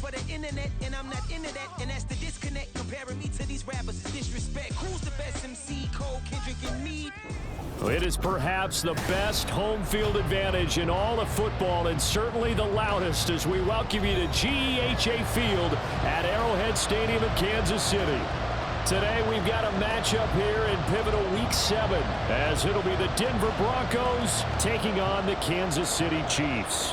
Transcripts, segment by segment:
for the internet, and I'm not into that, and that's the disconnect. Comparing me to these rappers is disrespect. Who's the best MC? Cole, Kendrick, and me? It is perhaps the best home field advantage in all of football, and certainly the loudest, as we welcome you to GEHA Field at Arrowhead Stadium in Kansas City. Today we've got a matchup here in pivotal Week 7, as it'll be the Denver Broncos taking on the Kansas City Chiefs.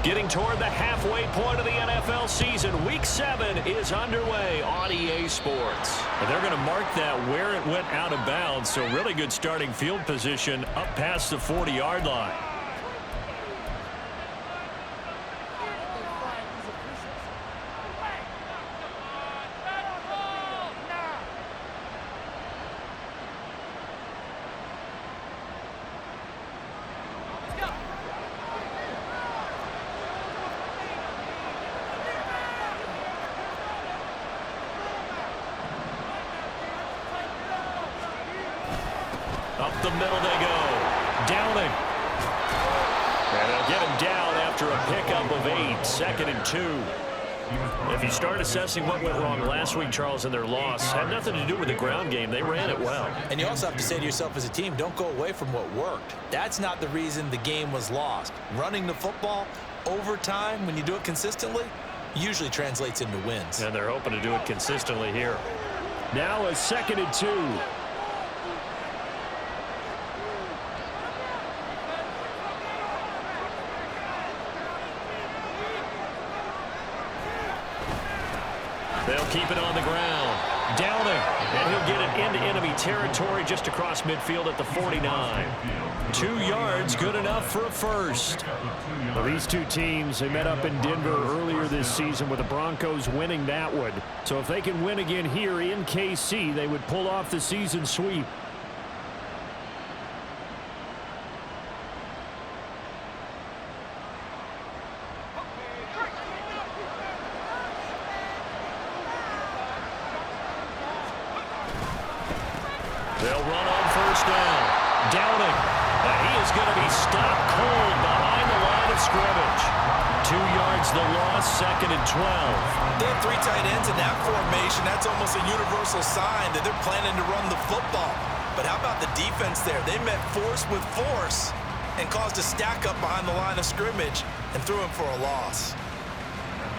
Getting toward the halfway point of the NFL season, Week 7 is underway on EA Sports. And they're going to mark that where it went out of bounds, so really good starting field position up past the 40-yard line. Up the middle they go. Downing. And they'll get him down after a pickup of 8. 2nd and 2. If you start assessing what went wrong last week, Charles, in their loss, had nothing to do with the ground game. They ran it well. And you also have to say to yourself as a team, don't go away from what worked. That's not the reason the game was lost. Running the football over time, when you do it consistently, usually translates into wins. And they're hoping to do it consistently here. Now a 2nd and 2. They'll keep it on the ground. Downing. And he'll get it into enemy territory just across midfield at the 49. 2 yards, good enough for a first. Well, these two teams, they met up in Denver earlier this season with the Broncos winning that one. So if they can win again here in KC, they would pull off the season sweep. They'll run on first down. Downing. And he is going to be stopped cold behind the line of scrimmage. 2 yards the loss, 2nd and 12. They have 3 tight ends in that formation. That's almost a universal sign that they're planning to run the football. But how about the defense there? They met force with force and caused a stack up behind the line of scrimmage and threw him for a loss.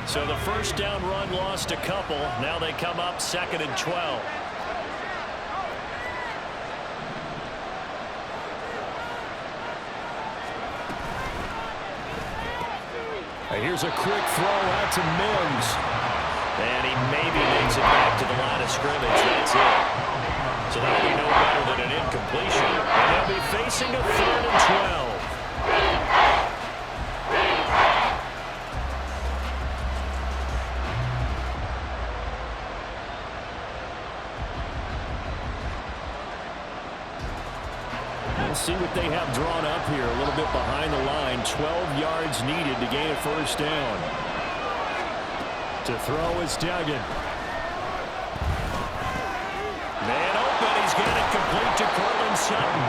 So the first down run lost a couple. Now they come up 2nd and 12. Here's a quick throw out to Mims. And he maybe makes it back to the line of scrimmage. That's it. So that'll be no better than an incompletion. And they'll be facing a 3rd and 12. Let's see what they have drawn up here. A little bit behind the line. 12 yards needed to gain a first down. To throw is Duggan. Man open. He's got it complete to Cortland Sutton.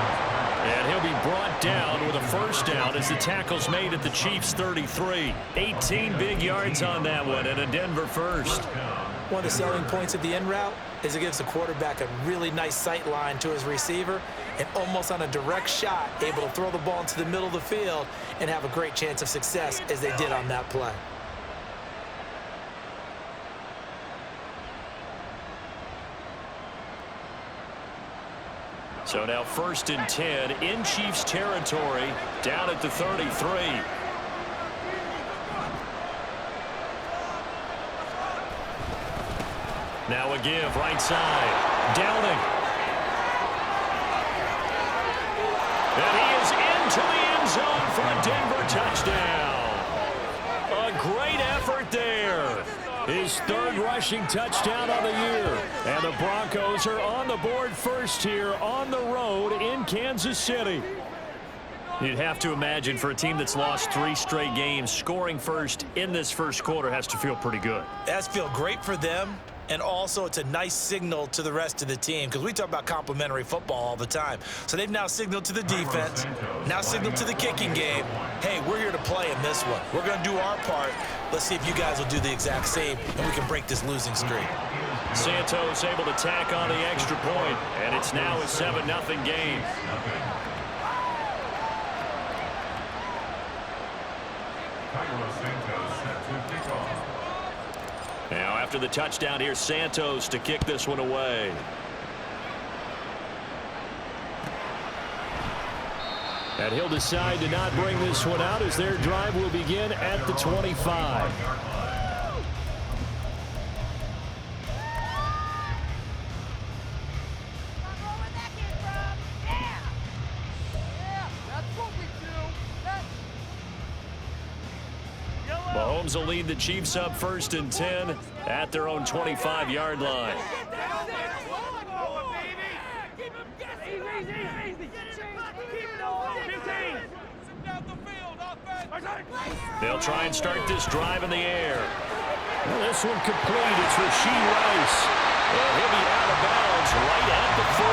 And he'll be brought down with a first down as the tackle's made at the Chiefs' 33. 18 big yards on that one and a Denver first. One of the selling points of the in route is it gives the quarterback a really nice sight line to his receiver and almost on a direct shot able to throw the ball into the middle of the field and have a great chance of success as they did on that play. So now 1st and 10 in Chiefs territory down at the 33. Now a give right side. Downing. for a Denver touchdown. A great effort there. His third rushing touchdown on the year. And the Broncos are on the board first here on the road in Kansas City. You'd have to imagine for a team that's lost 3 straight games, scoring first in this first quarter has to feel pretty good. It has to feel great for them, and also it's a nice signal to the rest of the team because we talk about complimentary football all the time. So they've now signaled to the defense, now signaled to the kicking game, hey, we're here to play in this one. We're going to do our part. Let's see if you guys will do the exact same, and we can break this losing streak. Santos able to tack on the extra point, and it's now a 7-0 game. Now after the touchdown, here's Santos to kick this one away. And he'll decide to not bring this one out as their drive will begin at the 25. Mahomes will lead the Chiefs up 1st and 10 at their own 25-yard line. They'll try and start this drive in the air. Well, this one complete. It's Rashee Rice. And he'll be out of bounds right at the 40.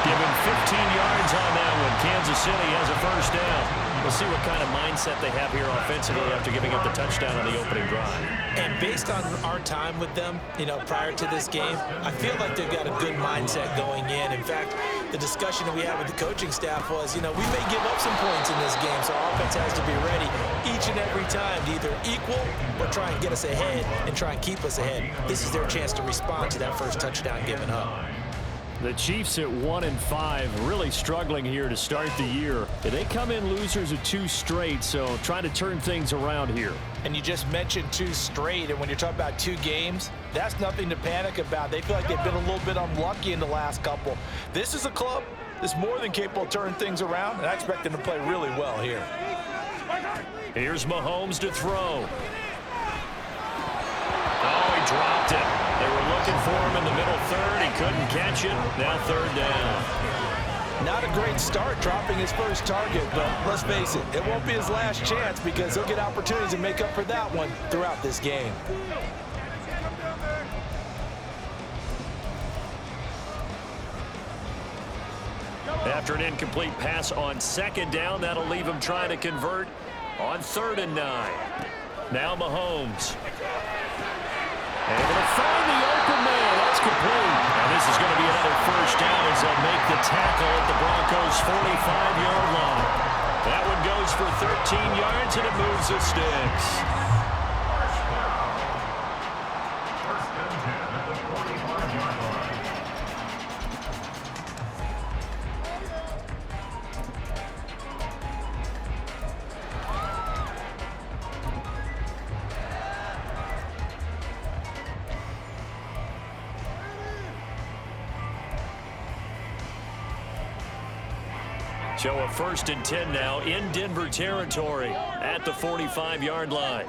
Give him 15 yards on that one. Kansas City has a first down. We'll see what kind of mindset they have here offensively after giving up the touchdown on the opening drive. And based on our time with them, prior to this game, I feel like they've got a good mindset going in. In fact, the discussion that we had with the coaching staff was, we may give up some points in this game, so our offense has to be ready each and every time to either equal or try and get us ahead and try and keep us ahead. This is their chance to respond to that first touchdown given up. The Chiefs at 1-5, really struggling here to start the year. They come in losers of 2 straight, so trying to turn things around here. And you just mentioned 2 straight, and when you're talking about 2 games, that's nothing to panic about. They feel like they've been a little bit unlucky in the last couple. This is a club that's more than capable of turning things around, and I expect them to play really well here. Here's Mahomes to throw. Oh, he dropped it. They were looking for him in the middle third. He couldn't catch it. Now 3rd down. Not a great start dropping his first target, but let's face it, it won't be his last chance because he'll get opportunities to make up for that one throughout this game. After an incomplete pass on 2nd down, that'll leave him trying to convert on 3rd and 9. Now Mahomes. Able to find the open man. That's complete. And this is going to be another first down as they'll make the tackle at the Broncos' 45-yard line. That one goes for 13 yards, and it moves the sticks. So a 1st and 10 now in Denver territory at the 45-yard line.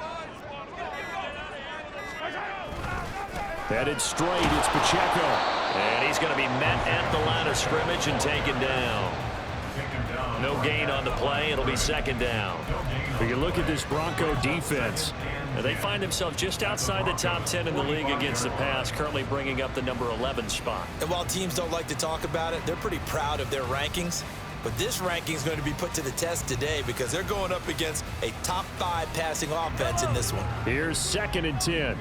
Headed straight, it's Pacheco. And he's going to be met at the line of scrimmage and taken down. No gain on the play. It'll be 2nd down. When you look at this Bronco defense, they find themselves just outside the top 10 in the league against the pass, currently bringing up the number 11 spot. And while teams don't like to talk about it, they're pretty proud of their rankings. But this ranking is going to be put to the test today because they're going up against a top 5 passing offense in this one. Here's 2nd and 10.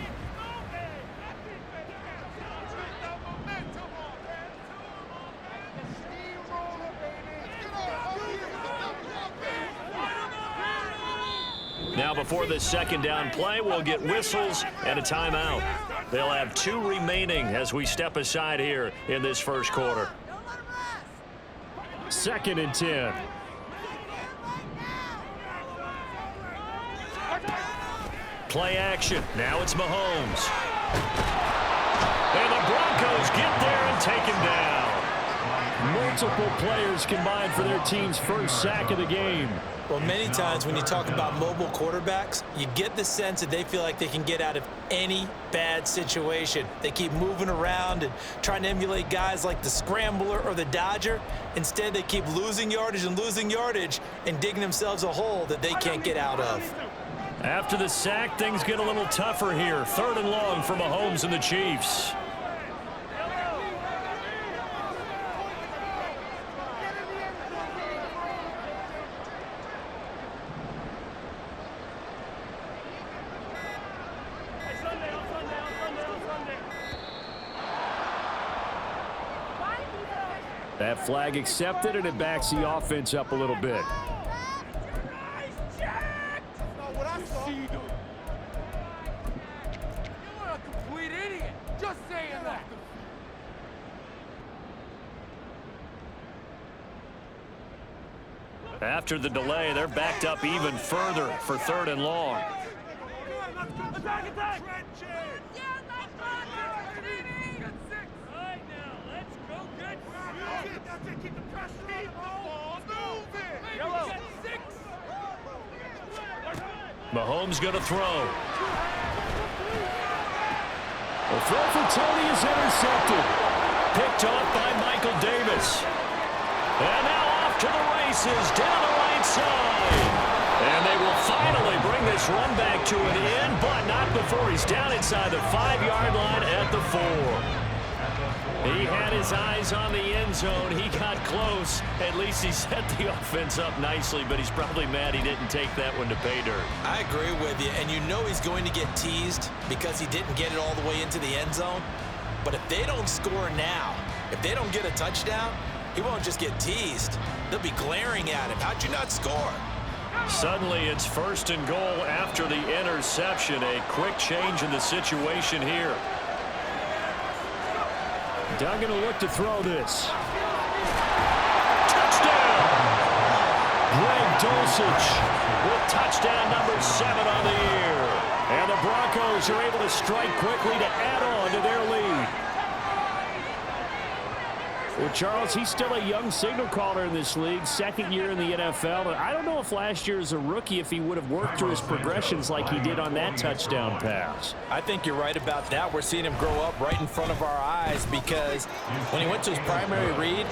Now before this 2nd down play, we'll get whistles and a timeout. They'll have 2 remaining as we step aside here in this first quarter. 2nd and 10. Play action. Now it's Mahomes. And the Broncos get there and take him down. multiple players combined for their team's first sack of the game. Well, many times when you talk about mobile quarterbacks, you get the sense that they feel like they can get out of any bad situation. They keep moving around and trying to emulate guys like the Scrambler or the Dodger. Instead, they keep losing yardage and digging themselves a hole that they can't get out of. After the sack, things get a little tougher here. 3rd and long for Mahomes and the Chiefs. That flag accepted, and it backs the offense up a little bit. After the delay, they're backed up even further for 3rd and long. Mahomes going to throw. The throw for Tony is intercepted. Picked off by Michael Davis. And now off to the races down the right side. And they will finally bring this run back to an end, but not before he's down inside the 5-yard line at the 4. He had his eyes on the end zone. He got close. At least he set the offense up nicely, but he's probably mad he didn't take that one to pay dirt. I agree with you, and you know he's going to get teased because he didn't get it all the way into the end zone. But if they don't score now, if they don't get a touchdown, he won't just get teased. They'll be glaring at him. How'd you not score? Suddenly, it's 1st and goal after the interception. A quick change in the situation here. Doug going to look to throw this. Touchdown! Greg Dulcich with touchdown number 7 on the year. And the Broncos are able to strike quickly to add on to their lead. Well, Charles, he's still a young signal caller in this league, 2nd year in the NFL. And I don't know if last year as a rookie, if he would have worked through his progressions like he did on that touchdown pass. I think you're right about that. We're seeing him grow up right in front of our eyes because when he went to his primary read,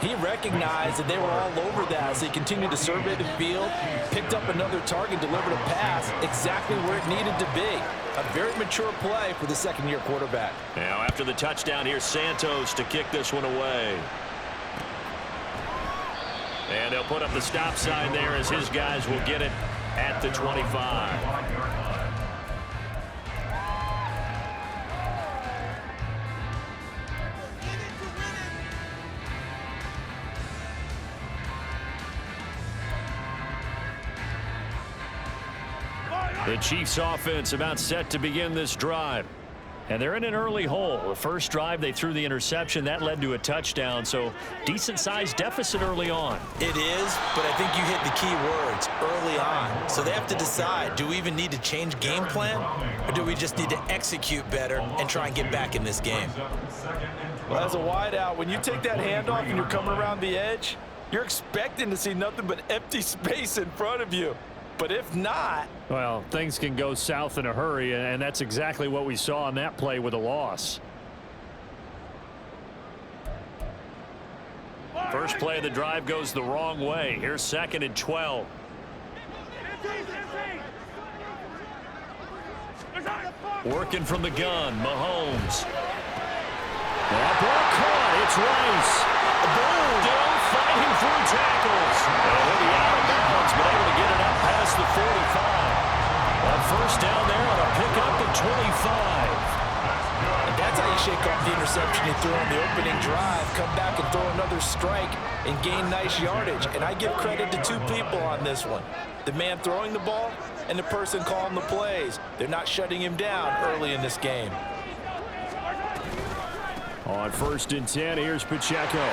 he recognized that they were all over that. So he continued to survey the field, picked up another target, delivered a pass exactly where it needed to be. A very mature play for the 2nd-year quarterback. Now, after the touchdown, here's Santos to kick this one away. And they'll put up the stop sign there as his guys will get it at the 25. The Chiefs offense about set to begin this drive. And they're in an early hole. The first drive, they threw the interception. That led to a touchdown, so decent-sized deficit early on. It is, but I think you hit the key words, early on. So they have to decide, do we even need to change game plan, or do we just need to execute better and try and get back in this game? Well, as a wideout, when you take that handoff and you're coming around the edge, you're expecting to see nothing but empty space in front of you. But if not... Well, things can go south in a hurry, and that's exactly what we saw on that play with a loss. First play of the drive goes the wrong way. Here's 2nd and 12. Working from the gun, Mahomes. That ball caught. It's Rice. Still fighting through tackles. And he'll be out of bounds, but able to get it up past the 45. A first down there on a pickup at 25. And that's how you shake off the interception you threw on the opening drive. Come back and throw another strike and gain nice yardage. And I give credit to 2 people on this one. The man throwing the ball and the person calling the plays. They're not shutting him down early in this game. On 1st and 10, here's Pacheco.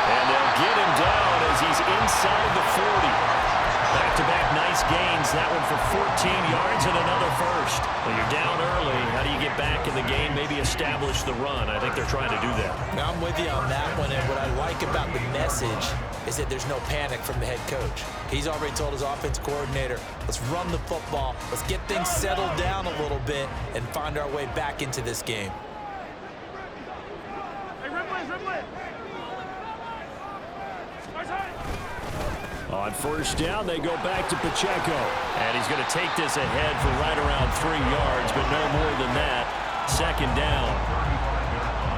And they'll get him down as he's inside the 40. Back-to-back nice gains. That one for 14 yards and another first. Well, you're down early. How do you get back in the game, maybe establish the run? I think they're trying to do that. Now, I'm with you on that one, and what I like about the message is that there's no panic from the head coach. He's already told his offense coordinator, let's run the football, let's get things settled down a little bit and find our way back into this game. On first down, they go back to Pacheco. And he's going to take this ahead for right around 3 yards, but no more than that. Second down.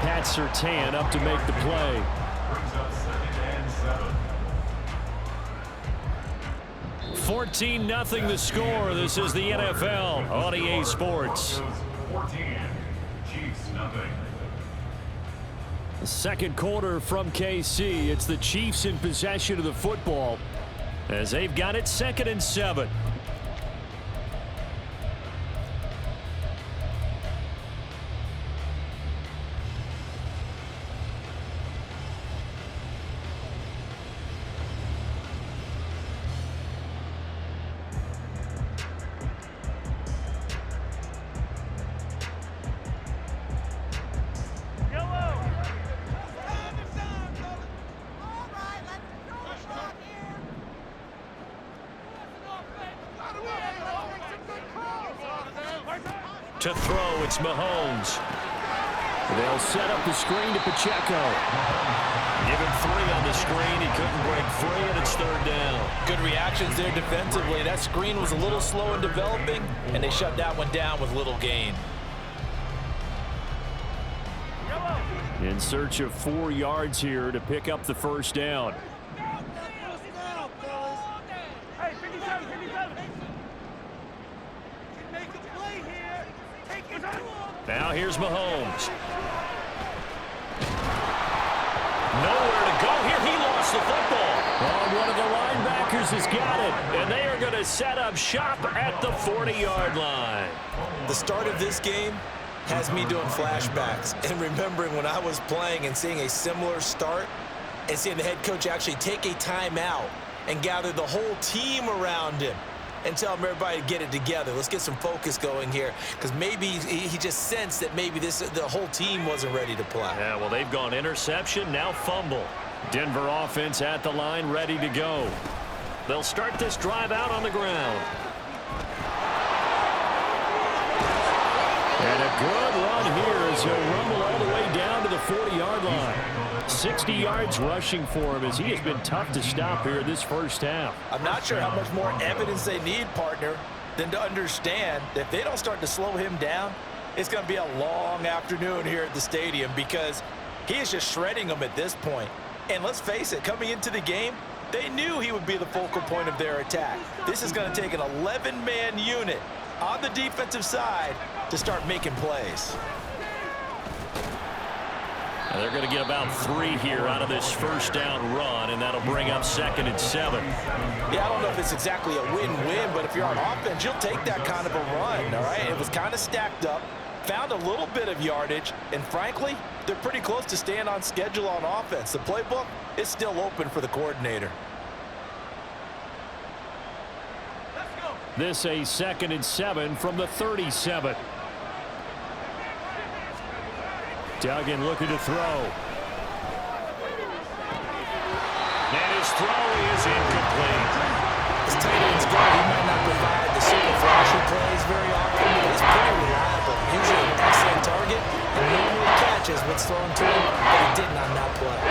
Pat Surtain up to make the play. $14-0 the score. This is the NFL on EA Sports. 14, Chiefs nothing. The second quarter from KC. It's the Chiefs in possession of the football as they've got it 2nd and 7. To throw, it's Mahomes. They'll set up the screen to Pacheco. Give him 3 on the screen. He couldn't break free, and it's 3rd down. Good reactions there defensively. That screen was a little slow in developing, and they shut that one down with little gain. In search of 4 yards here to pick up the first down. Now here's Mahomes. Nowhere to go here. He lost the football. Oh, one of the linebackers has got it. And they are going to set up shop at the 40-yard line. The start of this game has me doing flashbacks and remembering when I was playing and seeing a similar start and seeing the head coach actually take a timeout and gather the whole team around him and tell everybody to get it together. Let's get some focus going here, because maybe he just sensed that maybe the whole team wasn't ready to play. Yeah, well, they've gone interception, now fumble. Denver offense at the line, ready to go. They'll start this drive out on the ground. And a good run here as he'll rumble all the way down to the 40-yard line. 60 yards rushing for him as he has been tough to stop here this first half. I'm not sure how much more evidence they need, partner, than to understand that if they don't start to slow him down, it's going to be a long afternoon here at the stadium, because he is just shredding them at this point. And let's face it, coming into the game, they knew he would be the focal point of their attack. This is going to take an 11-man unit on the defensive side to start making plays. And they're going to get about 3 here out of this first down run, and that'll bring up 2nd and 7. Yeah, I don't know if it's exactly a win-win, but if you're on offense, you'll take that kind of a run, all right? It was kind of stacked up, found a little bit of yardage, and frankly, they're pretty close to staying on schedule on offense. The playbook is still open for the coordinator. This a 2nd and 7 from the 37. Duggan looking to throw. And his throw is incomplete. As tight ends go, he might not provide the super flashy plays very often, but he's pretty reliable. Usually an excellent target, and normally catches what's thrown to him, but he didn't on that play.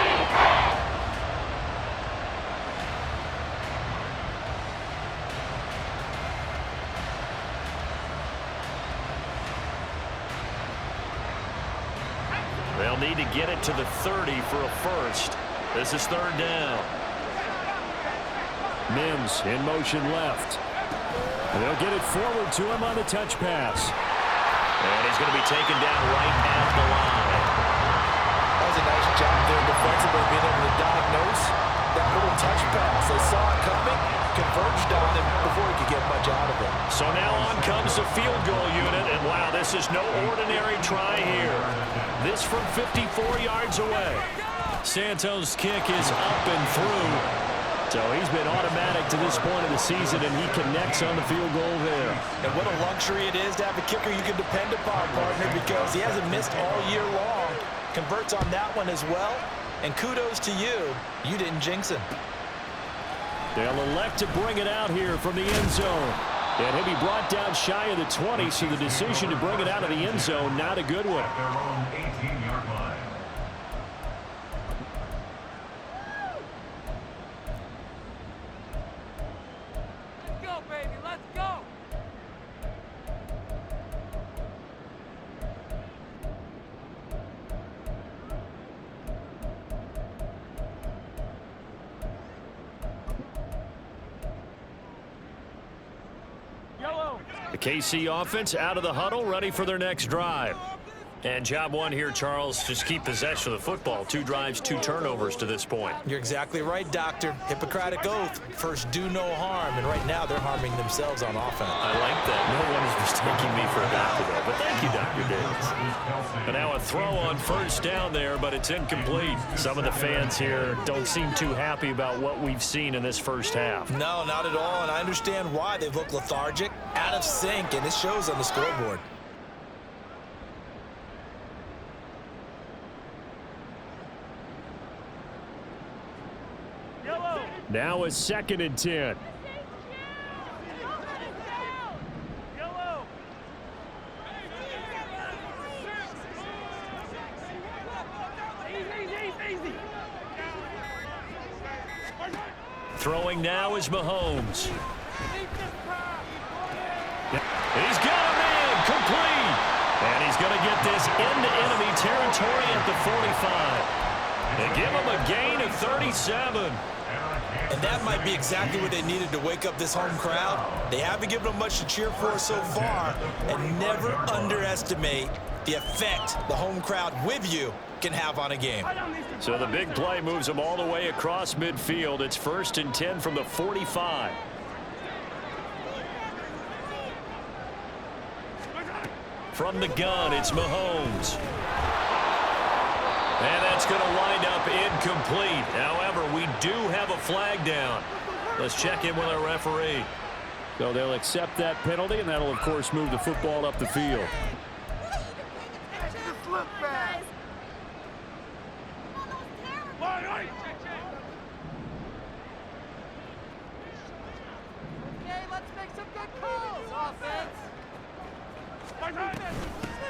They'll need to get it to the 30 for a first. This is 3rd down. Mims in motion left. They'll get it forward to him on the touch pass. And he's going to be taken down right at the line. That was a nice job there defensively, being able to diagnose that little touch pass. They saw it coming, converged on him before he could get much out of it. So now on comes the field goal unit, and wow, this is no ordinary try here. This from 54 yards away. Santos' kick is up and through. So he's been automatic to this point of the season, and he connects on the field goal there. And what a luxury it is to have a kicker you can depend upon, partner, because he hasn't missed all year long. Converts on that one as well. And kudos to you. You didn't jinx him. They'll elect to bring it out here from the end zone. And he'll be brought down shy of the 20, so the decision to bring it out of the end zone, not a good one. At their own 18-yard line. Let's go, baby. Let's go. The KC offense out of the huddle, ready for their next drive. And job one here, Charles, just keep possession of the football. 2 drives, 2 turnovers to this point. You're exactly right, Doctor. Hippocratic oath. First, do no harm. And right now, they're harming themselves on offense. I like that. No one is mistaking me for a doctor, though. But thank you, Dr. Davis. And now a throw on first down there, but it's incomplete. Some of the fans here don't seem too happy about what we've seen in this first half. No, not at all. And I understand why. They've looked lethargic, out of sync, and it shows on the scoreboard. Now a 2nd and 10. Throwing now is Mahomes. He's got a man complete. And he's going to get this into enemy territory at the 45. They give him a gain of 37. And that might be exactly what they needed to wake up this home crowd. They haven't given them much to cheer for so far. And never underestimate the effect the home crowd with you can have on a game. So the big play moves them all the way across midfield. It's 1st and 10 from the 45. From the gun, it's Mahomes. And that's going to wind up incomplete. However, we do have a flag down. Let's check in with our referee. So they'll accept that penalty, and that'll, of course, move the football up the field. Okay, let's make some good calls, offense.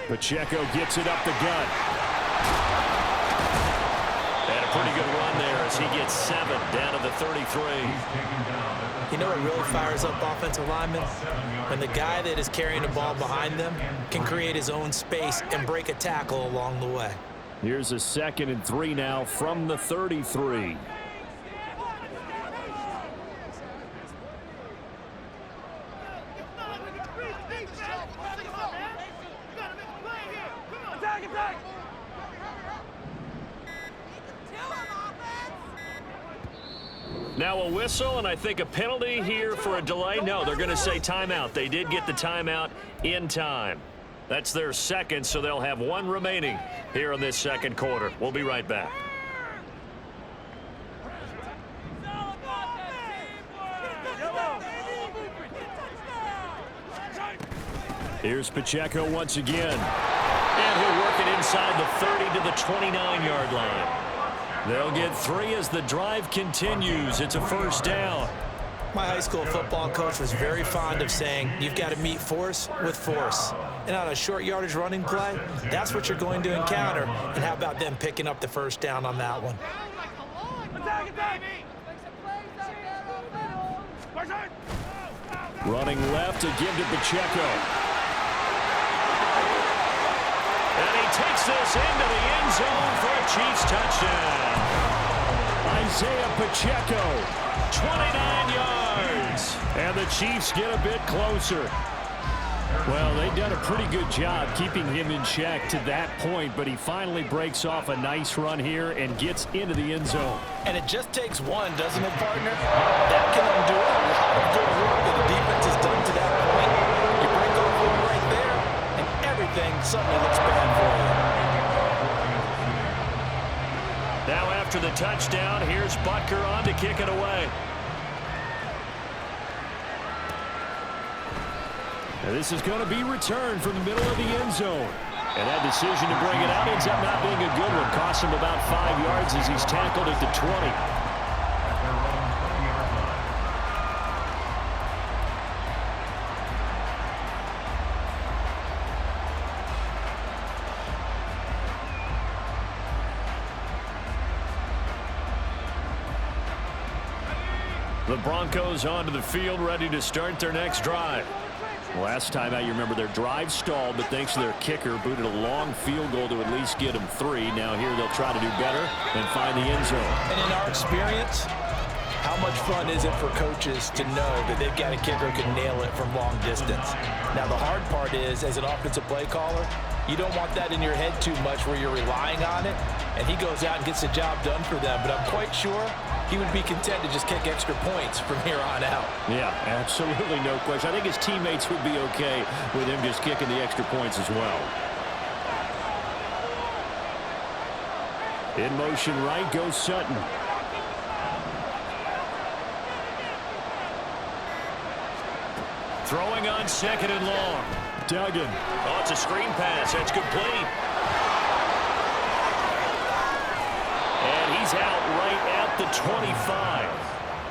Pacheco gets it up the gut. And a pretty good run there as he gets 7 down to the 33. You know what really fires up offensive linemen? When the guy that is carrying the ball behind them can create his own space and break a tackle along the way. Here's a 2nd and 3 now from the 33. Now a whistle, and I think a penalty here for a delay. No, they're going to say timeout. They did get the timeout in time. That's their 2nd, so they'll have 1 remaining here in this 2nd quarter. We'll be right back. Here's Pacheco once again. And he'll work it inside the 30 to the 29-yard line. They'll get 3 as the drive continues. It's a 1st down. My high school football coach was very fond of saying, you've got to meet force with force. And on a short yardage running play, that's what you're going to encounter. And how about them picking up the 1st down on that one? Running left to give to Pacheco. And he takes this into the end zone for a Chiefs touchdown. Isaiah Pacheco, 29 yards. And the Chiefs get a bit closer. Well, they've done a pretty good job keeping him in check to that point, but he finally breaks off a nice run here and gets into the end zone. And it just takes one, doesn't it, partner? That can undo a lot of good work that the defense has done to that point. You break over one right there, and everything suddenly looks bad for you. Now after after the touchdown. Here's Butker on to kick it away. And this is going to be returned from the middle of the end zone. And that decision to bring it out ends up not being a good one. Costs him about 5 yards as he's tackled at the 20. The Broncos onto the field, ready to start their next drive. Last time out, you remember their drive stalled, but thanks to their kicker, booted a long field goal to at least get them 3. Now here they'll try to do better and find the end zone. And in our experience, how much fun is it for coaches to know that they've got a kicker who can nail it from long distance? Now the hard part is, as an offensive play caller, you don't want that in your head too much where you're relying on it, and he goes out and gets the job done for them. But I'm quite sure he would be content to just kick extra points from here on out. Yeah, absolutely no question. I think his teammates would be okay with him just kicking the extra points as well. In motion right goes Sutton. Throwing on 2nd and long. Duggan. Oh, it's a screen pass. That's complete. And he's out right at the 25.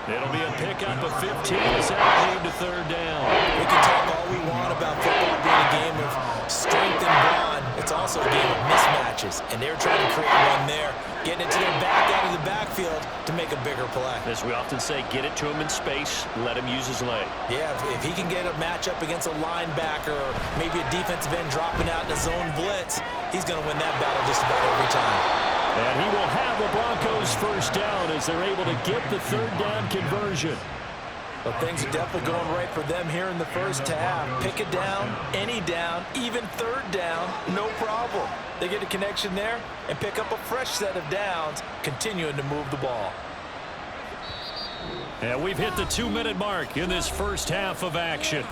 It'll be a pickup of 15 as that move to 3rd down. We can talk all we want about football being a game of strength and brawn. It's also a game of mismatches, and they're trying to create one there, getting it to their back out of the backfield to make a bigger play. As we often say, get it to him in space, let him use his leg. Yeah, if he can get a matchup against a linebacker or maybe a defensive end dropping out in a zone blitz, he's going to win that battle just about every time. And he will have the Broncos 1st down as they're able to get the 3rd down conversion. But things are definitely going right for them here in the first half. Pick a down, any down, even 3rd down, no problem. They get a connection there and pick up a fresh set of downs, continuing to move the ball. And we've hit the 2-minute mark in this first half of action.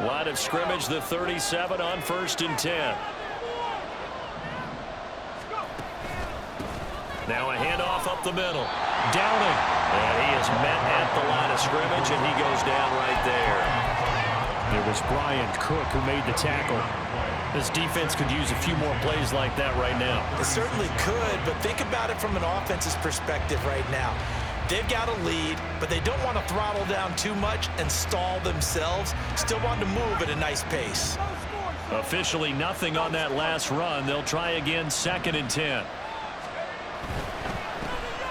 Line of scrimmage, the 37 on 1st and 10. Now a handoff up the middle. Downing. And he is met at the line of scrimmage, and he goes down right there. It was Brian Cook who made the tackle. This defense could use a few more plays like that right now. It certainly could, but think about it from an offense's perspective right now. They've got a lead, but they don't want to throttle down too much and stall themselves. Still want to move at a nice pace. Officially nothing on that last run. They'll try again 2nd and 10.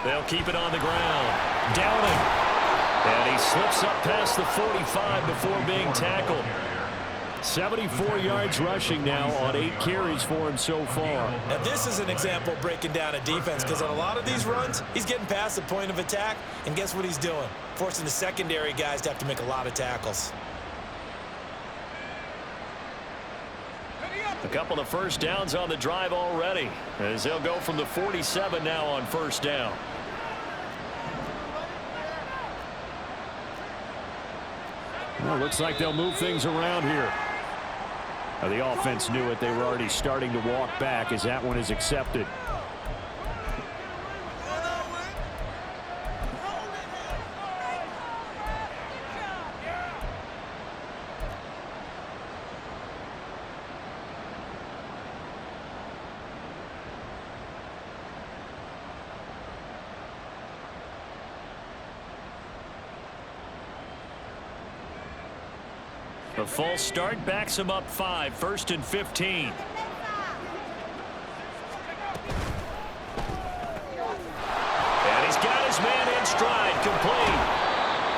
They'll keep it on the ground. Downing. And he slips up past the 45 before being tackled. 74 yards rushing now on 8 carries for him so far. Now this is an example of breaking down a defense, because on a lot of these runs, he's getting past the point of attack, and guess what he's doing? Forcing the secondary guys to have to make a lot of tackles. A couple of 1st downs on the drive already, as they'll go from the 47 now on 1st down. Well, looks like they'll move things around here. Now, the offense knew it. They were already starting to walk back as that one is accepted. The false start backs him up 5, 1st and 15. And he's got his man in stride, complete.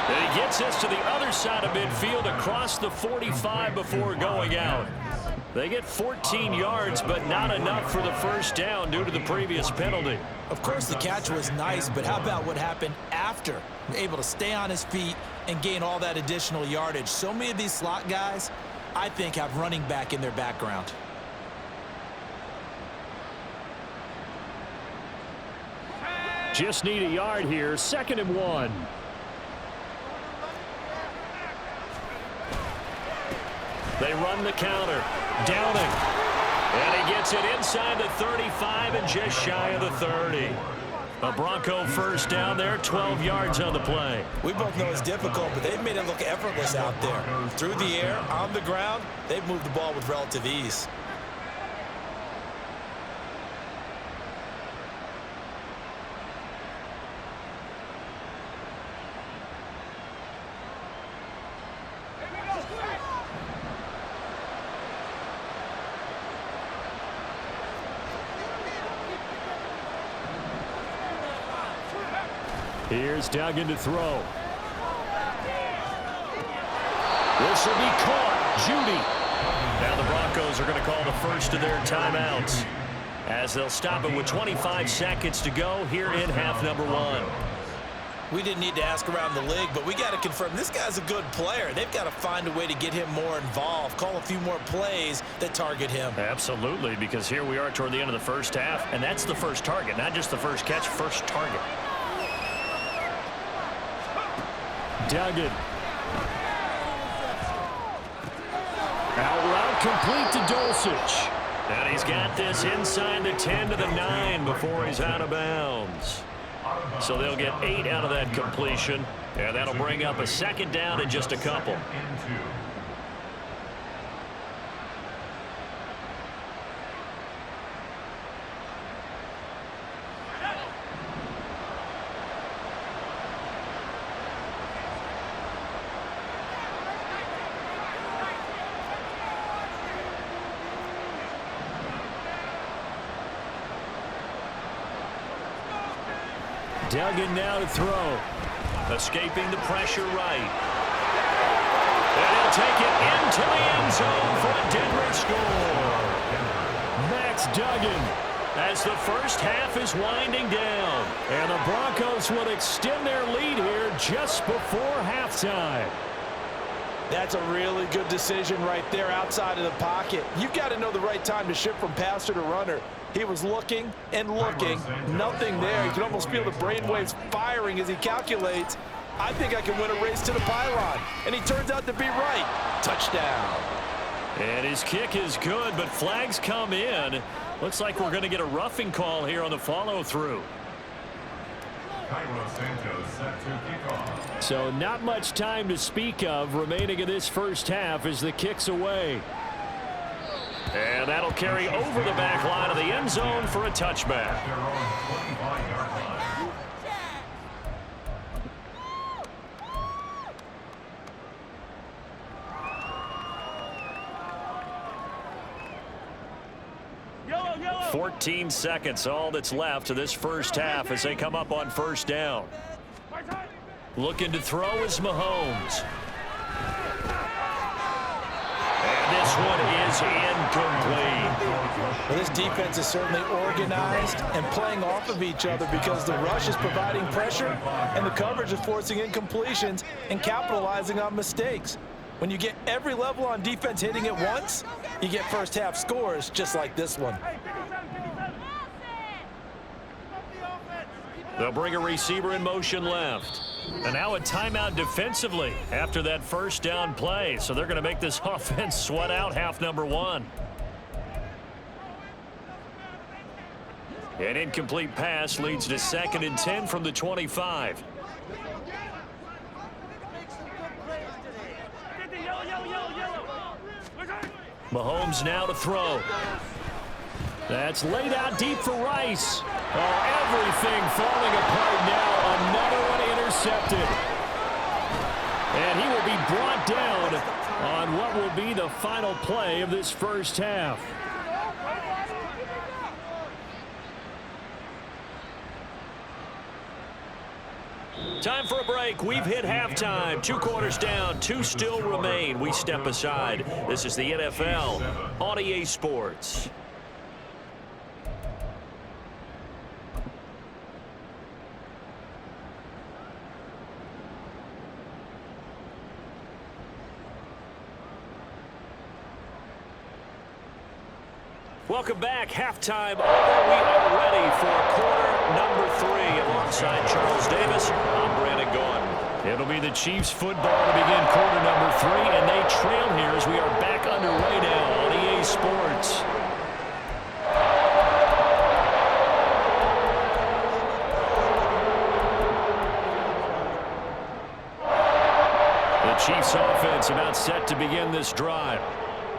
And he gets this to the other side of midfield across the 45 before going out. They get 14 yards, but not enough for the 1st down due to the previous penalty. Of course, the catch was nice, but how about what happened after? Able to stay on his feet and gain all that additional yardage. So many of these slot guys, I think, have running back in their background. Just need a yard here. 2nd and 1. They run the counter. Downing. And he gets it inside the 35 and just shy of the 30. A Bronco first down there, 12 yards on the play. We both know it's difficult, but they've made it look effortless out there. Through the air, on the ground, they've moved the ball with relative ease. Here's Duggan to throw. This will be caught. Judy. Now the Broncos are going to call the first of their timeouts as they'll stop it with 25 seconds to go here in half number 1. We didn't need to ask around the league, but we got to confirm this guy's a good player. They've got to find a way to get him more involved, call a few more plays that target him. Absolutely, because here we are toward the end of the first half, and that's the first target, not just the first catch, first target. Duggan. Out route complete to Dulcich. And he's got this inside the 10 to the 9 before he's out of bounds. So they'll get 8 out of that completion. And that'll bring up a 2nd down in just a couple. Duggan now to throw. Escaping the pressure right. And he'll take it into the end zone for a Denver score. Max Duggan as the first half is winding down. And the Broncos will extend their lead here just before halftime. That's a really good decision right there outside of the pocket. You've got to know the right time to shift from passer to runner. He was looking and looking, nothing there. You can almost feel the brainwaves firing as he calculates, I think I can win a race to the pylon. And he turns out to be right. Touchdown. And his kick is good, but flags come in. Looks like we're going to get a roughing call here on the follow-through. So not much time to speak of remaining in this first half as the kick's away. And that'll carry over the back line of the end zone for a touchback. 14 seconds, all that's left to this first half as they come up on first down. Looking to throw is Mahomes. And this one is incomplete. Well, this defense is certainly organized and playing off of each other because the rush is providing pressure and the coverage is forcing incompletions and capitalizing on mistakes. When you get every level on defense hitting at once, you get first half scores just like this one. They'll bring a receiver in motion left. And now a timeout defensively after that first down play. So they're going to make this offense sweat out half number 1. An incomplete pass leads to 2nd and 10 from the 25. Mahomes now to throw. That's laid out deep for Rice. Oh, everything falling apart now. Another one intercepted. And he will be brought down on what will be the final play of this first half. Time for a break. We've hit halftime. 2 quarters down. 2 still remain. We step aside. This is the NFL on EA Sports. Welcome back. Halftime over. We are ready for quarter number 3. And alongside Charles Davis, I'm Brandon Gaudin. It'll be the Chiefs football to begin quarter number 3, and they trail here as we are back underway now on EA Sports. The Chiefs offense about set to begin this drive.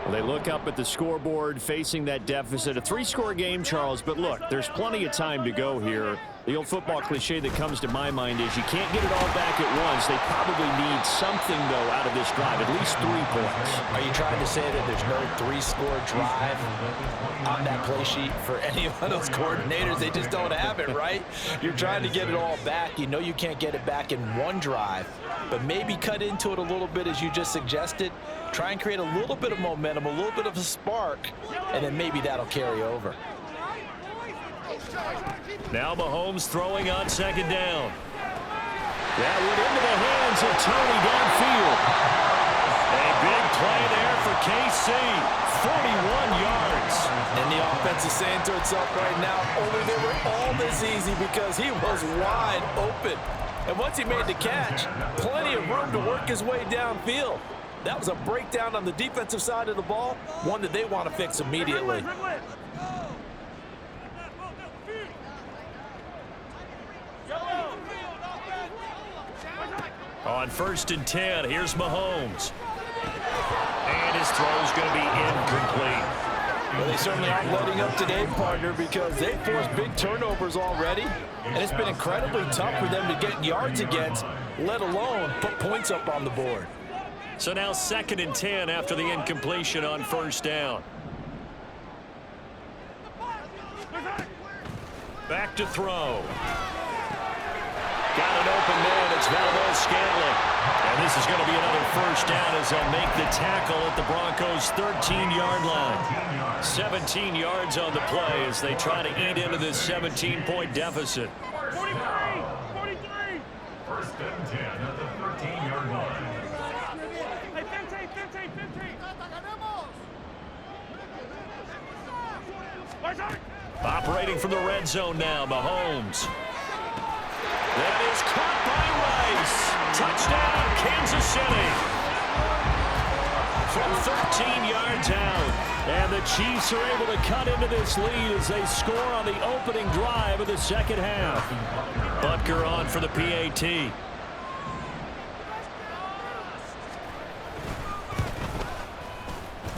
Well, they look up at the scoreboard facing that deficit. A 3-score game, Charles, but look, there's plenty of time to go here. The old football cliche that comes to my mind is you can't get it all back at once. They probably need something, though, out of this drive, at least 3 points. Are you trying to say that there's no 3-score drive on that play sheet for any one of those coordinators? They just don't have it, right? You're trying to get it all back. You know you can't get it back in one drive, but maybe cut into it a little bit as you just suggested. Try and create a little bit of momentum, a little bit of a spark, and then maybe that'll carry over. Now Mahomes throwing on second down. That went into the hands of Tony downfield. A big play there for KC. 41 yards. And the offense is saying to itself right now, only they were all this easy because he was wide open. And once he made the catch, plenty of room to work his way downfield. That was a breakdown on the defensive side of the ball, one that they want to fix immediately. On 1st and 10, here's Mahomes. And his throw's going to be incomplete. Well, they certainly aren't letting up today, partner, because they've forced big turnovers already, and it's been incredibly tough for them to get yards against, let alone put points up on the board. So now 2nd and 10 after the incompletion on 1st down. Back to throw. Got an open man. It's Valdez-Scantling. And this is going to be another 1st down as they'll make the tackle at the Broncos' 13-yard line. 17 yards on the play as they try to eat into this 17-point deficit. 43! 1st and 10 at the 13-yard line. Operating from the red zone now, Mahomes. That is caught by Rice. Touchdown, Kansas City. From 13 yards out. And the Chiefs are able to cut into this lead as they score on the opening drive of the second half. Butker on for the PAT.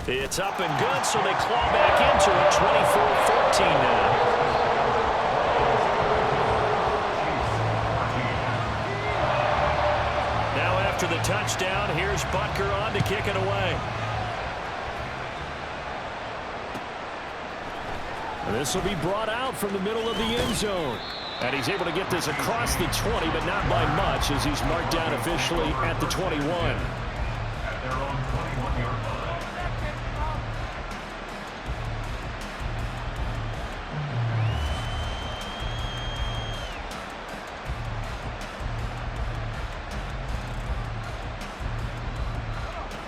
It's up and good, so they claw back into it, 24-14 now. Now after the touchdown, here's Butker on to kick it away. This will be brought out from the middle of the end zone. And he's able to get this across the 20, but not by much as he's marked down officially at the 21. At their own 21-yard line.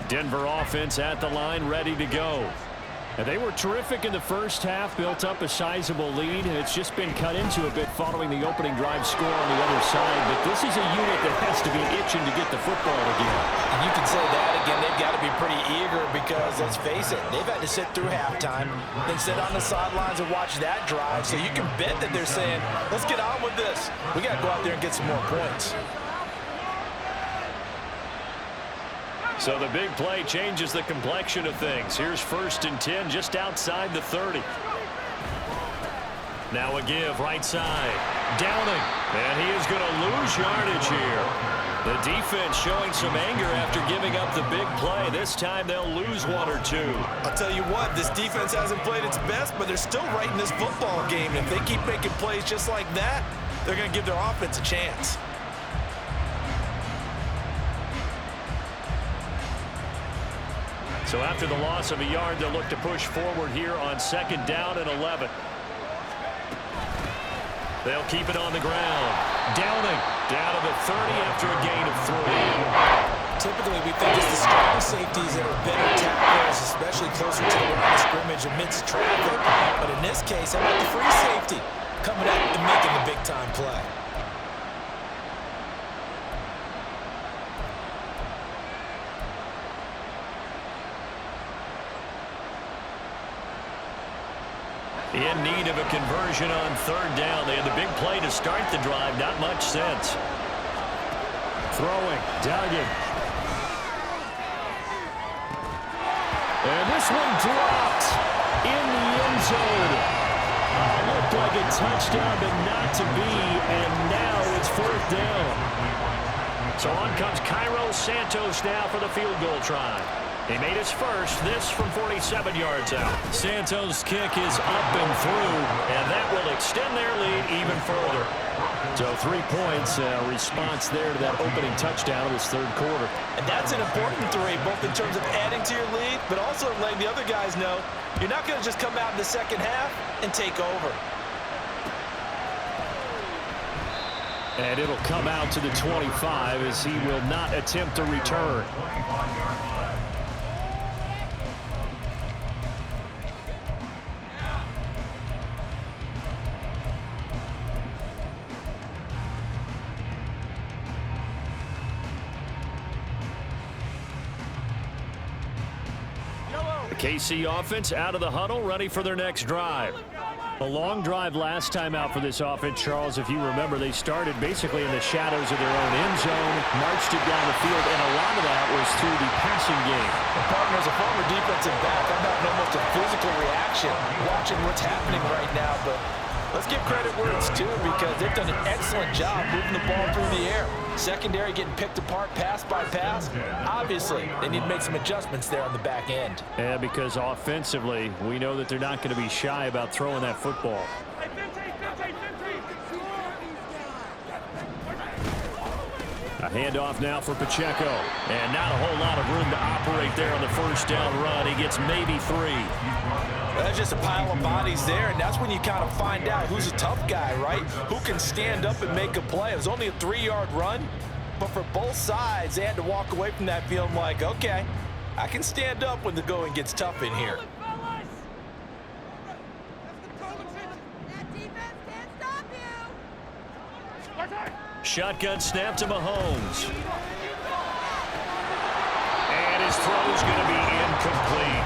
Denver offense at the line, ready to go. And they were terrific in the first half, built up a sizable lead, and it's just been cut into a bit following the opening drive score on the other side. But this is a unit that has to be itching to get the football again. And you can say that again, they've got to be pretty eager because, let's face it, they've had to sit through halftime, then sit on the sidelines and watch that drive. So you can bet that they're saying, let's get on with this. We got to go out there and get some more points. So the big play changes the complexion of things. Here's 1st and 10 just outside the 30. Now a give right side. Downing. And he is going to lose yardage here. The defense showing some anger after giving up the big play. This time they'll lose 1 or 2. I'll tell you what, this defense hasn't played its best, but they're still right in this football game. If they keep making plays just like that, they're going to give their offense a chance. So after the loss of a yard, they'll look to push forward here on 2nd down and 11. They'll keep it on the ground. Downing down to the 30 after a gain of 3. Typically, we think it's the strong safeties that are better tacklers, especially closer to the line of scrimmage amidst traffic. But in this case, how about the free safety coming up and making the big-time play? In need of a conversion on third down. They had the big play to start the drive. Not much sense. Throwing. Duggan. And this one dropped in the end zone. Looked like a touchdown, but not to be. And now it's fourth down. So on comes Cairo Santos now for the field goal try. He made his first, this from 47 yards out. Santos' kick is up and through, and that will extend their lead even further. So 3 points, response there to that opening touchdown of this third quarter. And that's an important 3, both in terms of adding to your lead, but also letting the other guys know you're not going to just come out in the second half and take over. And it'll come out to the 25 as he will not attempt a return. KC offense out of the huddle, ready for their next drive. A long drive last time out for this offense, Charles. If you remember, they started basically in the shadows of their own end zone, marched it down the field, and a lot of that was through the passing game. And partner, as a former defensive back, I'm having almost a physical reaction watching what's happening right now, but let's give credit where it's due because they've done an excellent job moving the ball through the air. Secondary getting picked apart pass by pass. Obviously, they need to make some adjustments there on the back end. Yeah, because offensively, we know that they're not going to be shy about throwing that football. A handoff now for Pacheco. And not a whole lot of room to operate there on the first down run. He gets maybe 3. That's just a pile of bodies there, and that's when you kind of find out who's a tough guy, right? Who can stand up and make a play. It was only a 3-yard run, but for both sides, they had to walk away from that feeling like, okay, I can stand up when the going gets tough in here. Shotgun snap to Mahomes. And his throw is going to be incomplete.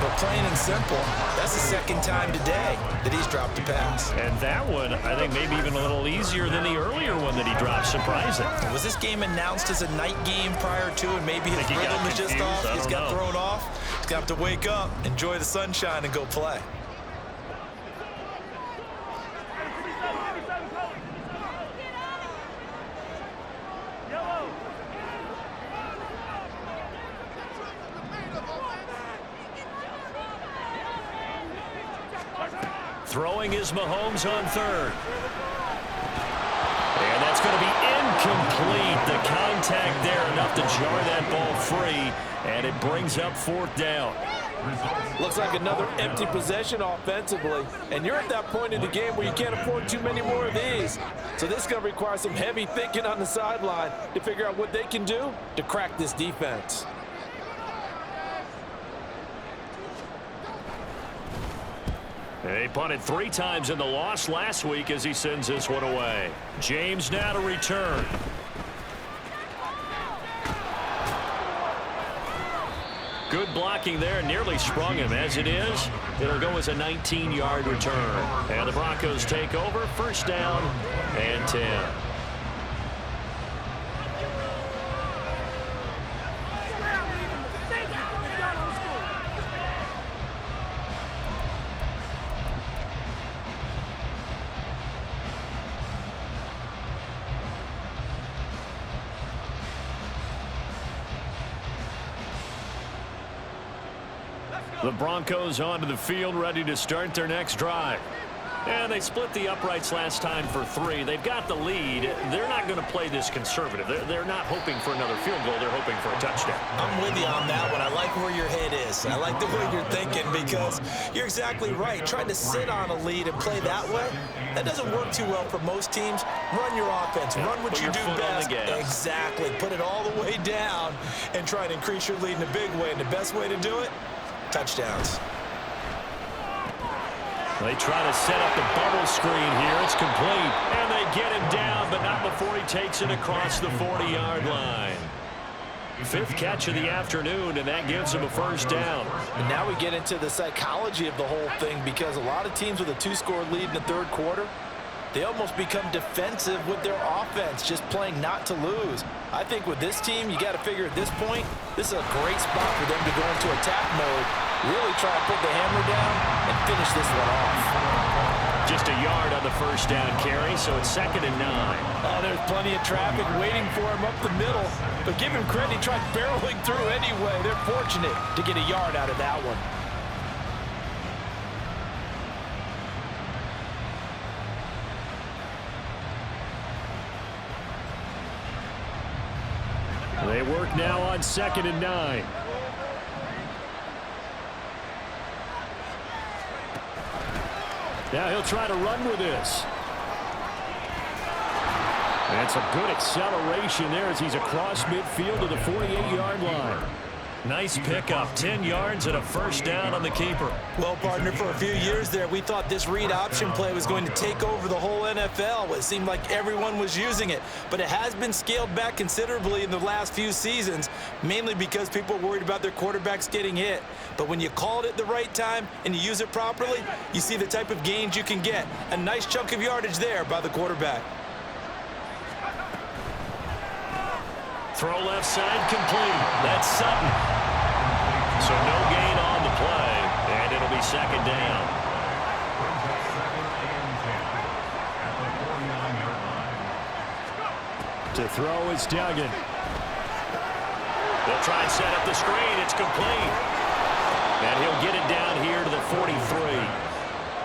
But plain and simple, that's the second time today that he's dropped a pass. And that one, I think, maybe even a little easier than the earlier one that he dropped. Surprising. Was this game announced as a night game prior to, and maybe his rhythm is just off? He's got thrown off. He's got to wake up, enjoy the sunshine, and go play. Throwing is Mahomes on third. And that's going to be incomplete. The contact there enough to jar that ball free, and it brings up fourth down. Looks like another empty possession offensively, and you're at that point in the game where you can't afford too many more of these. So this is going to require some heavy thinking on the sideline to figure out what they can do to crack this defense. He punted 3 times in the loss last week as he sends this one away. James now to return. Good blocking there, nearly sprung him. As it is, it'll go as a 19-yard return. And the Broncos take over, first down and 10. The Broncos onto the field, ready to start their next drive. And they split the uprights last time for 3. They've got the lead. They're not going to play this conservative. They're not hoping for another field goal. They're hoping for a touchdown. I'm with you on that one. I like where your head is. I like the way you're thinking because you're exactly right. Trying to sit on a lead and play that way, that doesn't work too well for most teams. Run your offense. Run what you do best. Exactly. Put it all the way down and try to increase your lead in a big way. And the best way to do it, touchdowns. They try to set up the bubble screen here. It's complete. And they get him down, but not before he takes it across the 40-yard line. Fifth catch of the afternoon, and that gives him a first down. And now we get into the psychology of the whole thing, because a lot of teams with a 2-score lead in the third quarter, they almost become defensive with their offense, just playing not to lose. I think with this team, you got to figure at this point, this is a great spot for them to go into attack mode, really try to put the hammer down and finish this one off. Just a yard on the first down carry, so it's 2nd and 9. Oh, there's plenty of traffic waiting for him up the middle, but give him credit, he tried barreling through anyway. They're fortunate to get a yard out of that one. They work now on 2nd and 9. Now he'll try to run with this. And some good acceleration there as he's across midfield to the 48-yard line. Nice pickup, 10 yards and a first down on the keeper. Well, partner, for a few years there, we thought this read option play was going to take over the whole NFL. It seemed like everyone was using it, but it has been scaled back considerably in the last few seasons, mainly because people are worried about their quarterbacks getting hit. But when you call it at the right time and you use it properly, you see the type of gains you can get. A nice chunk of yardage there by the quarterback. Throw left side complete. That's Sutton. So no gain on the play, and it'll be 2nd down. To throw is Duggan. They'll try and set up the screen. It's complete. And he'll get it down here to the 43.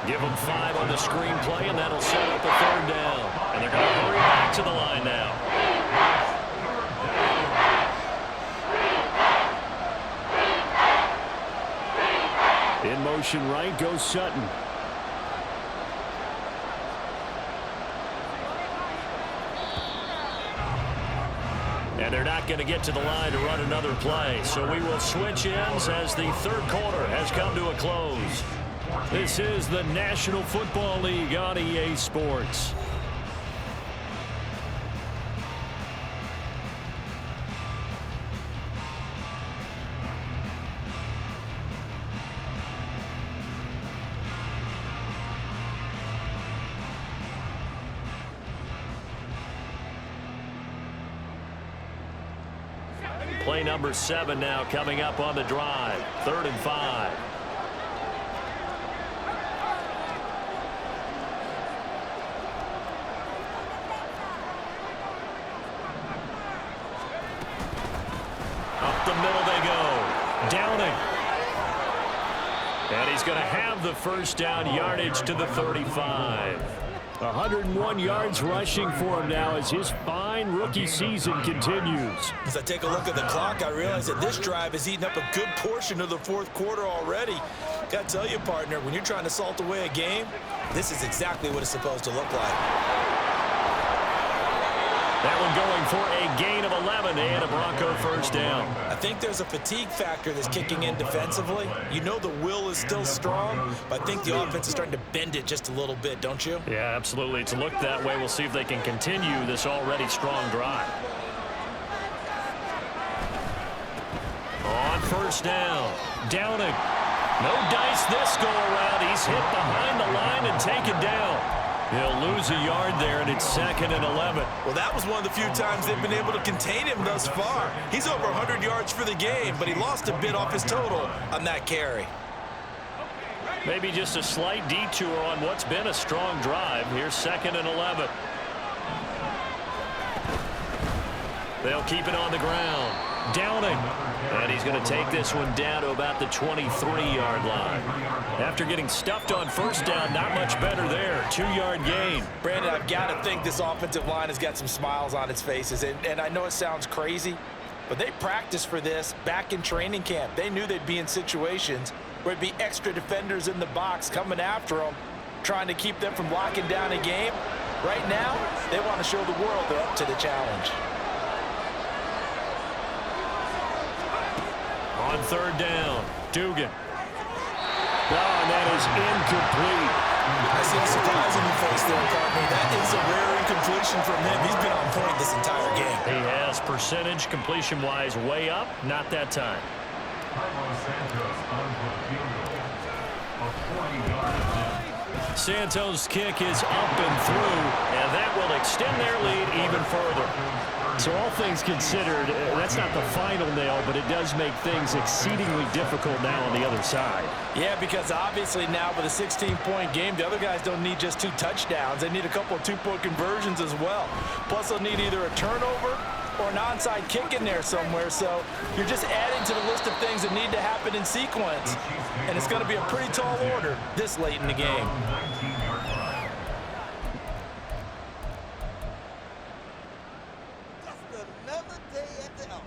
Give him 5 on the screen play, and that'll set up a 3rd down. And they're going to hurry back to the line now. In motion right goes Sutton. And they're not going to get to the line to run another play. So we will switch ends as the third quarter has come to a close. This is the National Football League on EA Sports. Play number 7 now coming up on the drive. 3rd and 5. Up the middle they go. Downing. And he's going to have the first down, yardage to the 35. 101 yards rushing for him now as his fine rookie season continues. As I take a look at the clock, I realize that this drive has eaten up a good portion of the fourth quarter already. Got to tell you, partner, when you're trying to salt away a game, this is exactly what it's supposed to look like. That one going for a gain of 11 and a Bronco first down. I think there's a fatigue factor that's kicking in defensively. You know the will is still strong, but I think the offense is starting to bend it just a little bit, don't you? Yeah, absolutely. It's looked that way. We'll see if they can continue this already strong drive. On first down, Downing. No dice this go around. He's hit behind the line and taken down. He'll lose a yard there, and it's 2nd and 11. Well, that was one of the few times they've been able to contain him thus far. He's over 100 yards for the game, but he lost a bit off his total on that carry. Maybe just a slight detour on what's been a strong drive. Here's 2nd and 11. They'll keep it on the ground. Downing. And he's going to take this one down to about the 23-yard line. After getting stuffed on first down, not much better there. 2-yard gain. Brandon, I've got to think this offensive line has got some smiles on its faces. And I know it sounds crazy, but they practiced for this back in training camp. They knew they'd be in situations where it'd be extra defenders in the box coming after them, trying to keep them from locking down a game. Right now, they want to show the world they're up to the challenge. On third down, Dugan. Oh, and that is incomplete. I see a surprise in your face there, partner. That is a rare incompletion from him. He's been on point this entire game. He has percentage completion-wise way up. Not that time. Santos' kick is up and through, and that will extend their lead even further. So all things considered, that's not the final nail, but it does make things exceedingly difficult now on the other side. Yeah, because obviously now with a 16-point game, the other guys don't need just 2 touchdowns. They need a couple of 2-point conversions as well. Plus, they'll need either a turnover or an onside kick in there somewhere. So you're just adding to the list of things that need to happen in sequence. And it's going to be a pretty tall order this late in the game. Another day at the office.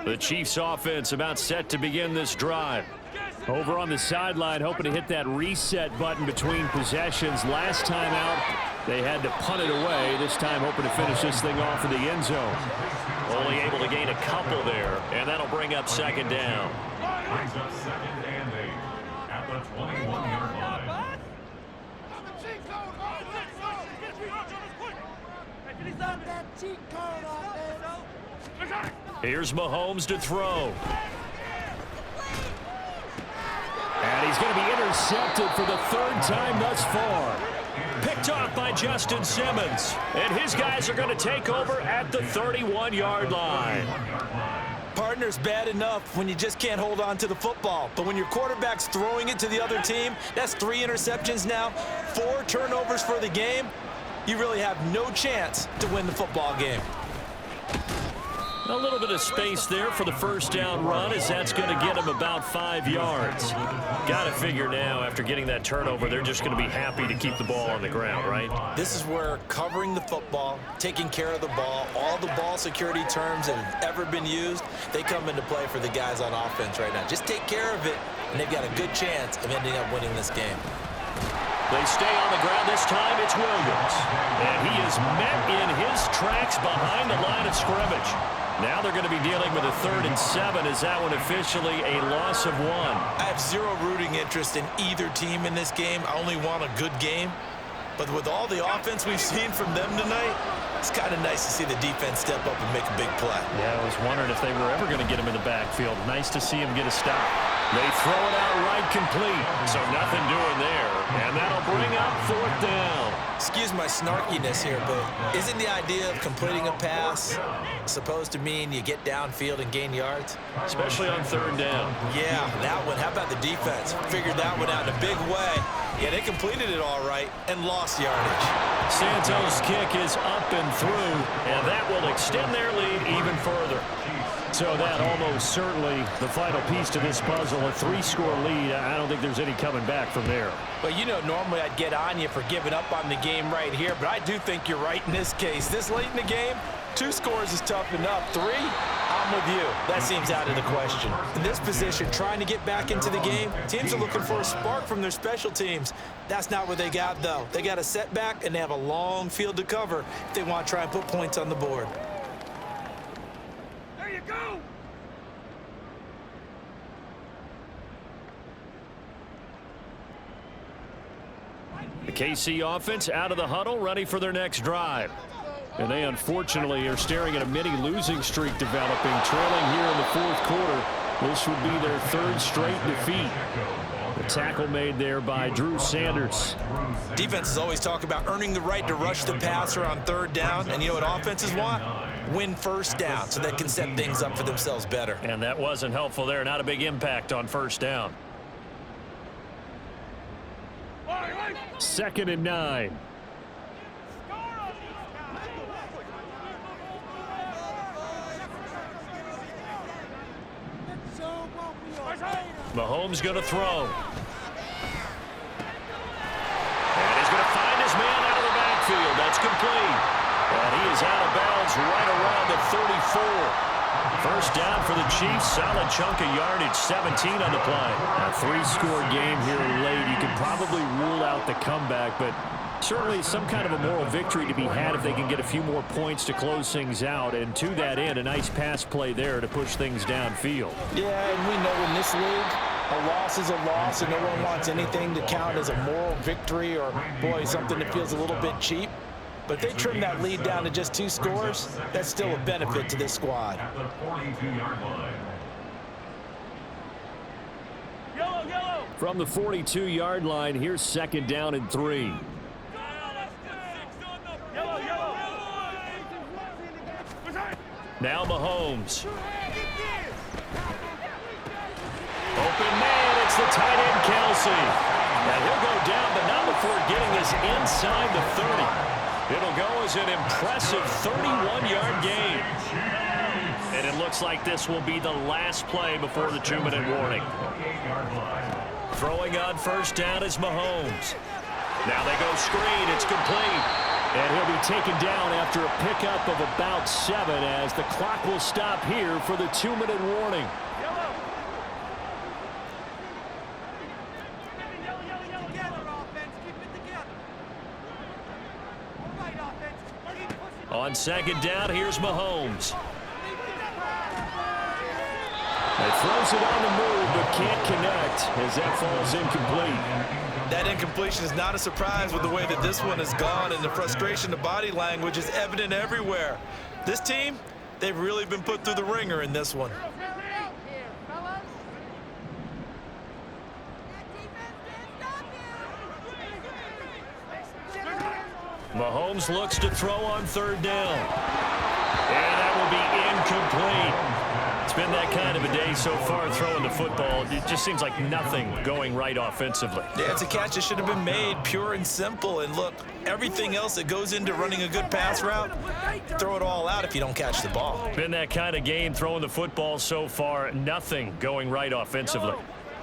The Chiefs offense about set to begin this drive. Over on the sideline, hoping to hit that reset button between possessions. Last time out, they had to punt it away. This time hoping to finish this thing off in the end zone. Only able to gain a couple there, and that'll bring up second down. Brings up 2nd and 8 at the 21-yard line. That cheat code on there. Here's Mahomes to throw. And he's going to be intercepted for the 3rd time thus far. Picked off by Justin Simmons. And his guys are going to take over at the 31-yard line. Partner's bad enough when you just can't hold on to the football. But when your quarterback's throwing it to the other team, that's 3 interceptions now, 4 turnovers for the game. You really have no chance to win the football game. A little bit of space there for the first down run, as that's going to get him about 5 yards. Got to figure now, after getting that turnover, they're just going to be happy to keep the ball on the ground, right? This is where covering the football, taking care of the ball, all the ball security terms that have ever been used, they come into play for the guys on offense right now. Just take care of it, and they've got a good chance of ending up winning this game. They stay on the ground. This time it's Williams. And he is met in his tracks behind the line of scrimmage. Now they're going to be dealing with a 3rd and 7. Is that one officially a loss of 1? I have zero rooting interest in either team in this game. I only want a good game. But with all the offense we've seen from them tonight, it's kind of nice to see the defense step up and make a big play. Yeah, I was wondering if they were ever going to get him in the backfield. Nice to see him get a stop. They throw it out right complete, so nothing doing there. And that'll bring up 4th down. Excuse my snarkiness here, but isn't the idea of completing a pass supposed to mean you get downfield and gain yards? Especially on 3rd down. Yeah, that one. How about the defense? Figured that one out in a big way. Yeah, they completed it all right and lost yardage. Santos' kick is up and through, and that will extend their lead even further. So that almost certainly the final piece to this puzzle, a 3-score lead. I don't think there's any coming back from there. Well, you know, normally I'd get on you for giving up on the game right here, but I do think you're right in this case. This late in the game, 2 scores is tough enough. 3, I'm with you. That seems out of the question. In this position, trying to get back into the game, teams are looking for a spark from their special teams. That's not what they got, though. They got a setback, and they have a long field to cover if they want to try and put points on the board. There you go. The KC offense out of the huddle, ready for their next drive. And they unfortunately are staring at a mini losing streak developing, trailing here in the 4th quarter. This would be their 3rd straight defeat. The tackle made there by Drew Sanders. Defenses always talk about earning the right to rush the passer on 3rd down, and you know what offenses want? Win 1st down so they can set things up for themselves better. And that wasn't helpful there. Not a big impact on 1st down. 2nd and 9. Mahomes going to throw. And he's going to find his man out of the backfield. That's complete. And he is out of bounds right around the 34. 1st down for the Chiefs. Solid chunk of yardage, 17 on the play. A 3-score game here late. You could probably rule out the comeback, but Certainly some kind of a moral victory to be had if they can get a few more points to close things out. And to that end, a nice pass play there to push things downfield. Yeah, and we know in this league, a loss is a loss, and no one wants anything to count as a moral victory or, boy, something that feels a little bit cheap. But if they trim that lead down to just 2 scores, that's still a benefit to this squad. At the 42-yard line. From the 42-yard line, here's 2nd down and 3. Now Mahomes. Open man, it's the tight end, Kelsey. Now he'll go down, but not before getting us inside the 30. It'll go as an impressive 31-yard gain. And it looks like this will be the last play before the 2-minute warning. Throwing on 1st down is Mahomes. Now they go screen. It's complete. And he'll be taken down after a pickup of about 7 as the clock will stop here for the 2-minute warning. On 2nd down, here's Mahomes. He throws it on the move, but can't connect as that falls incomplete. That incompletion is not a surprise with the way that this one has gone, and the frustration, the body language is evident everywhere. This team, they've really been put through the ringer in this one. Mahomes looks to throw on 3rd down. And that will be incomplete. It's been that kind of a day so far throwing the football. It just seems like nothing going right offensively. Yeah, it's a catch that should have been made, pure and simple. And look, everything else that goes into running a good pass route, throw it all out if you don't catch the ball. Been that kind of game throwing the football so far. Nothing going right offensively.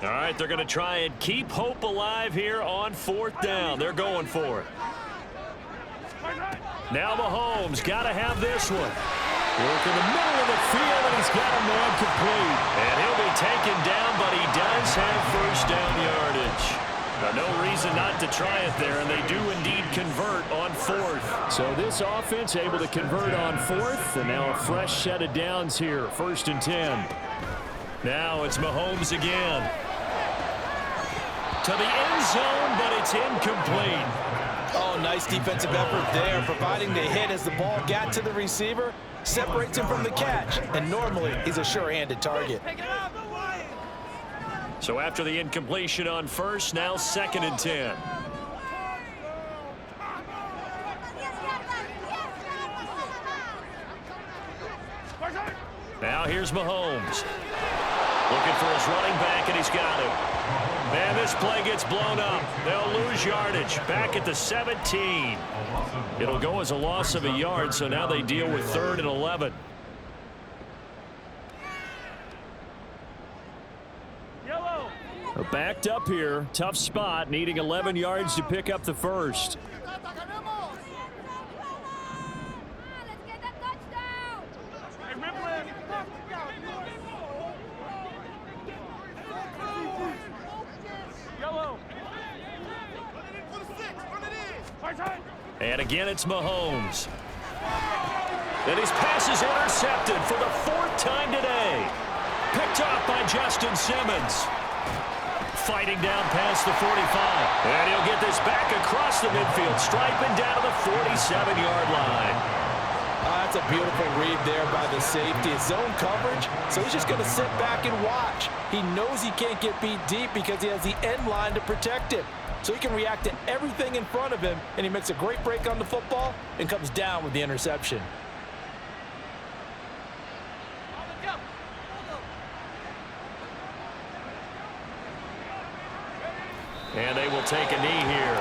All right, they're going to try and keep hope alive here on 4th down. They're going for it. Now Mahomes got to have this one. Work in the middle of the field, and he's got a man complete. And he'll be taken down, but he does have 1st down yardage. Now, no reason not to try it there, and they do indeed convert on 4th. So this offense able to convert on 4th, and now a fresh set of downs here, 1st and 10. Now it's Mahomes again. To the end zone, but it's incomplete. Oh, nice defensive effort there, providing the hit as the ball got to the receiver, separates him from the catch, and normally he's a sure-handed target. So after the incompletion on 1st, now 2nd and 10. Now here's Mahomes. Looking for his running back, and he's got him. And this play gets blown up. They'll lose yardage. Back at the 17. It'll go as a loss of a yard, so now they deal with 3rd and 11. Backed up here. Tough spot, needing 11 yards to pick up the 1st. And again, it's Mahomes. And his pass is intercepted for the 4th time today. Picked off by Justin Simmons. Fighting down past the 45. And he'll get this back across the midfield, striping down to the 47-yard line. That's a beautiful read there by the safety. It's zone coverage, so he's just going to sit back and watch. He knows he can't get beat deep because he has the end line to protect him. So he can react to everything in front of him, and he makes a great break on the football and comes down with the interception. And they will take a knee here.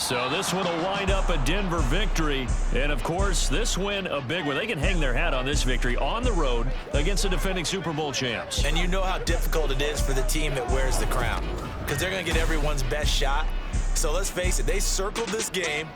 So this one will wind up a Denver victory. And, of course, this win a big one. They can hang their hat on this victory on the road against the defending Super Bowl champs. And you know how difficult it is for the team that wears the crown because they're going to get everyone's best shot. So let's face it, they circled this game.